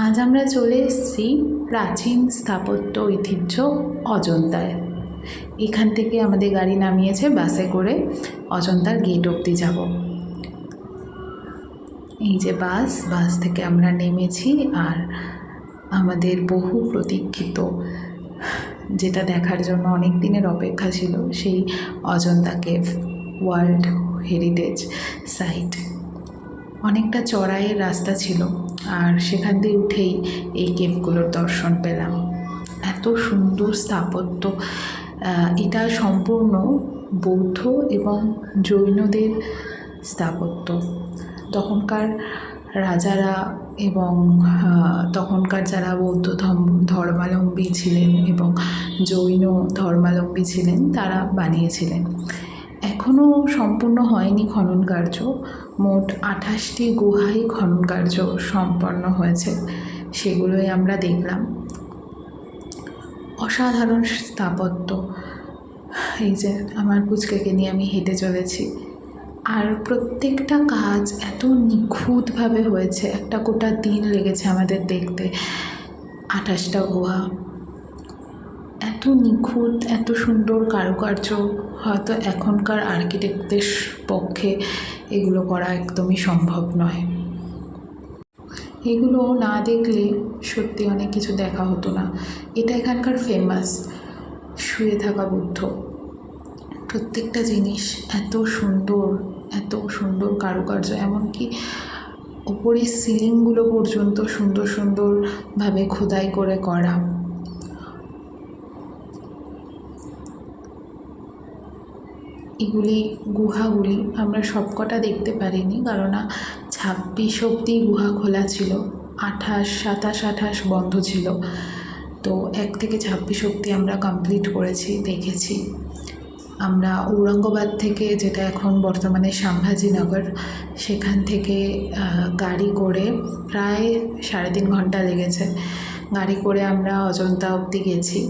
আজ আমরা চলে এসেছি প্রাচীন স্থাপত্য ঐতিহ্য অজন্তায়। এখান থেকে আমাদের গাড়ি নামিয়েছে বাসে করে, অজন্তার গেট অবধি যাব। এই যে বাস থেকে আমরা নেমেছি, আর আমাদের বহু প্রতীক্ষিত, যেটা দেখার জন্য অনেক দিনের অপেক্ষা ছিল, সেই Ajanta cave world heritage site. অনেকটা চড়াইয়ের রাস্তা ছিল, আর সেখান দিয়ে উঠেই এই কেভগুলোর দর্শন পেলাম। এত সুন্দর স্থাপত্য। এটা সম্পূর্ণ বৌদ্ধ এবং জৈনদের স্থাপত্য। তখনকার রাজারা এবং তখনকার যারা বৌদ্ধ ধর্মাবলম্বী ছিলেন এবং জৈন ধর্মাবলম্বী ছিলেন, তারা বানিয়েছিলেন। এখনও সম্পূর্ণ হয়নি খনন কার্য। মোট 28টি গুহায় খনন কার্য সম্পন্ন হয়েছে, সেগুলোই আমরা দেখলাম। অসাধারণ স্থাপত্য। এই যে আমার পুচকাকে নিয়ে আমি হেঁটে চলেছি, আর প্রত্যেকটা কাজ এত নিখুঁতভাবে হয়েছে। একটা গোটা দিন লেগেছে আমাদের দেখতে 28টা গুহা। এত নিখুঁত, এত সুন্দর কারুকার্য, হয়তো এখনকার আর্কিটেক্টদের পক্ষে এগুলো করা একদমই সম্ভব নয়। এগুলো না দেখলে সত্যি অনেক কিছু দেখা হতো না। এটা এখানকার ফেমাস শুয়ে থাকা বুদ্ধ। প্রত্যেকটা জিনিস এত সুন্দর কারুকার্য, এমনকি ওপরের সিলিংগুলো পর্যন্ত সুন্দরভাবে খোদাই করে করা। গুহাগুলি আমরা সবকটা দেখতে পারিনি, কারণ 26 অবধি গুহা খোলা ছিল, 27-28 বন্ধ ছিল। তো 1 থেকে 26 অবধি আমরা কমপ্লিট করেছি, দেখেছি। আমরা ঔরঙ্গাবাদ থেকে, যেটা এখন বর্তমানে সাম্ভাজিনগর, সেখান থেকে গাড়ি করে প্রায় 3.5 ঘন্টা লেগেছে। গাড়ি করে আমরা অজন্তা অবধি গেছি।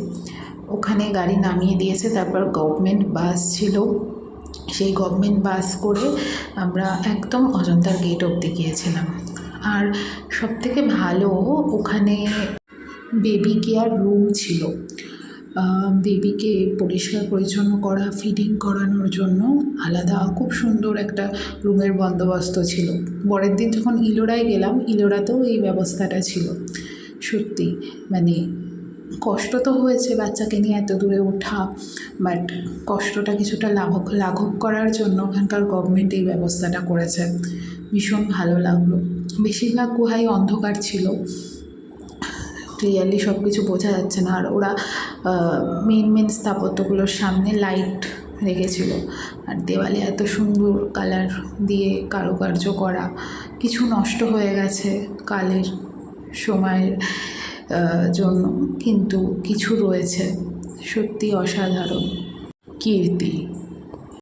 ওখানে গাড়ি নামিয়ে দিয়েছে, তারপর গভর্নমেন্ট বাস ছিল, সেই গভর্নমেন্ট বাস করে আমরা একদম অজন্তার গেট অবধি গিয়েছিলাম। আর সবথেকে ভালো, ওখানে বেবি কেয়ার রুম ছিল। বেবিকে পরিষ্কার পরিচ্ছন্ন করা, ফিডিং করানোর জন্য আলাদা খুব সুন্দর একটা রুমের বন্দোবস্ত ছিল। পরের দিন যখন ইলোরায় গেলাম, ইলোরাতেও এই ব্যবস্থাটা ছিল। সত্যি মানে কষ্ট তো হয়েছে বাচ্চাকে নিয়ে এত দূরে ওঠা, বাট কষ্টটা কিছুটা লাঘব করার জন্য ওখানকার গভর্নমেন্ট এই ব্যবস্থাটা করেছে। ভীষণ ভালো লাগলো। বেশিরভাগ গুহাই অন্ধকার ছিল, ক্লিয়ারলি সব কিছু বোঝা যাচ্ছে না। আর ওরা মেন স্থাপত্যগুলোর সামনে লাইট রেখেছিল, আর দেওয়ালে এত সুন্দর কালার দিয়ে কারুকার্য করা। কিছু নষ্ট হয়ে গেছে কালের সময়ের জন্য, কিন্তু কিছু রয়েছে। সত্যি অসাধারণ কীর্তি।